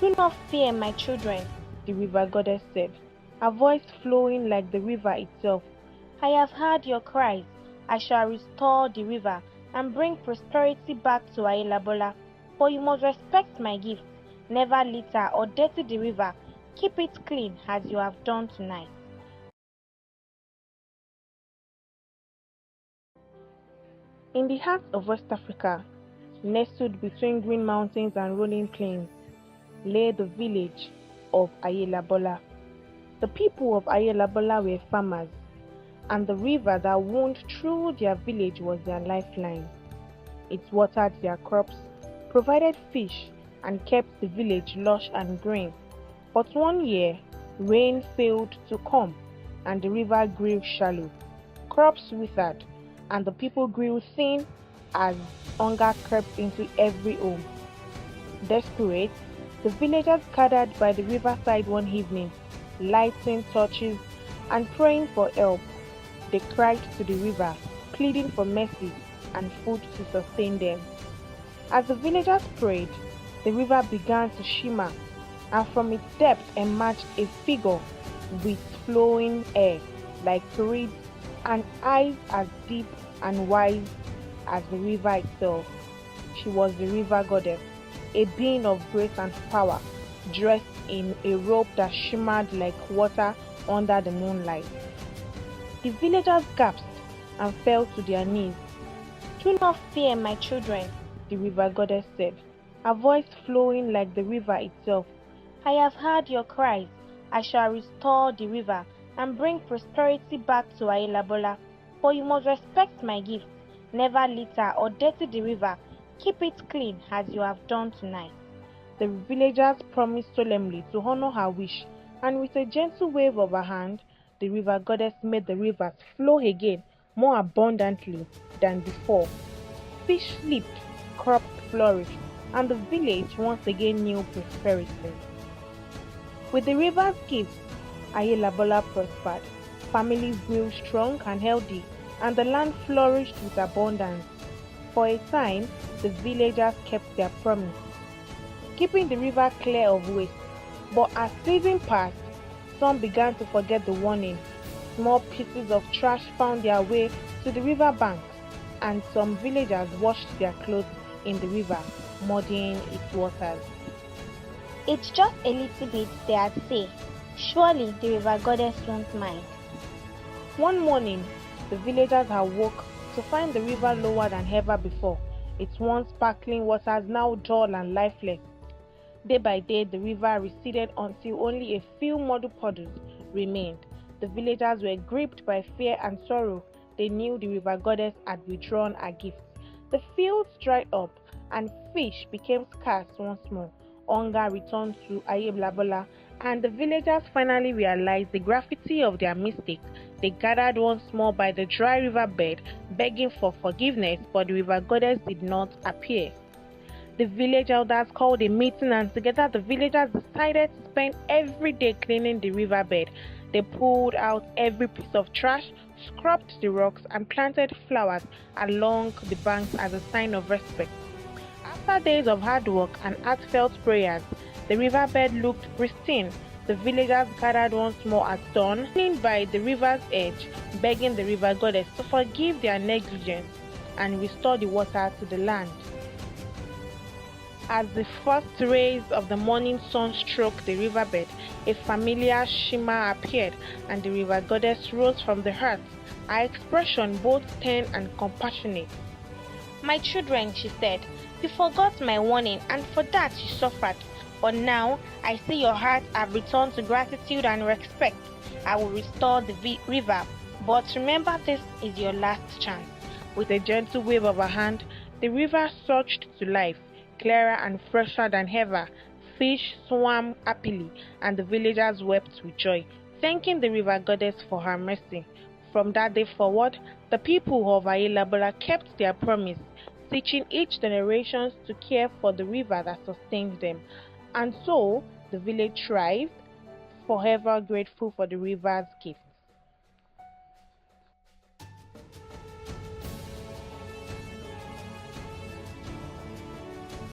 Do not fear, my children, the river goddess said, her voice flowing like the river itself. I have heard your cries. I shall restore the river and bring prosperity back to Ayelabola. But you must respect my gifts, never litter or dirty the river. Keep it clean as you have done tonight. In the heart of West Africa, nestled between green mountains and rolling plains, lay the village of Ayelabola. The people of Ayelabola were farmers, and the river that wound through their village was their lifeline. It watered their crops, provided fish, and kept the village lush and green. But one year, rain failed to come, and the river grew shallow. Crops withered, and the people grew thin as hunger crept into every home. Desperate, the villagers gathered by the riverside one evening, lighting torches and praying for help. They cried to the river, pleading for mercy and food to sustain them. As the villagers prayed, the river began to shimmer, and from its depth emerged a figure with flowing hair like reeds and eyes as deep and wise as the river itself. She was the river goddess, a being of grace and power, dressed in a robe that shimmered like water under the moonlight. The villagers gasped and fell to their knees. Do not fear, my children, the river goddess said, her voice flowing like the river itself. I have heard your cries. I shall restore the river and bring prosperity back to Ayelabola. But you must respect my gifts, never litter or dirty the river. Keep it clean as you have done tonight. The villagers promised solemnly to honor her wish, and with a gentle wave of her hand, the river goddess made the rivers flow again more abundantly than before. Fish leaped, crops flourished, and the village once again knew prosperity. With the river's gifts, Ayelabola prospered. Families grew strong and healthy, and the land flourished with abundance. For a time, the villagers kept their promise, keeping the river clear of waste. But as season passed, some began to forget the warning. Small pieces of trash found their way to the river banks, and some villagers washed their clothes in the river, muddying its waters. It's just a little bit, they had say. Surely the river goddess won't mind. One morning, the villagers awoke to find the river lower than ever before, its once sparkling waters now dull and lifeless. Day by day, the river receded until only a few muddy puddles remained. The villagers were gripped by fear and sorrow. They knew the river goddess had withdrawn her gifts. The fields dried up, and fish became scarce once more. Hunger returned to Ayelabola, and the villagers finally realized the gravity of their mistake. They gathered once more by the dry riverbed, begging for forgiveness, but the river goddess did not appear. The village elders called a meeting, and together the villagers decided to spend every day cleaning the riverbed. They pulled out every piece of trash, scrubbed the rocks, and planted flowers along the banks as a sign of respect. After days of hard work and heartfelt prayers, the riverbed looked pristine. The villagers gathered once more at dawn, kneeling by the river's edge, begging the river goddess to forgive their negligence and restore the water to the land. As the first rays of the morning sun struck the riverbed, a familiar shimmer appeared, and the river goddess rose from the earth, her expression both stern and compassionate. My children, she said, you forgot my warning, and for that you suffered. But now I see your hearts have returned to gratitude and respect. I will restore the river, but remember this is your last chance. With a gentle wave of her hand, the river surged to life, clearer and fresher than ever. Fish swam happily, and the villagers wept with joy, thanking the river goddess for her mercy. From that day forward, the people of Ayelabola kept their promise, teaching each generation to care for the river that sustained them. And so, the village thrived, forever grateful for the river's gift.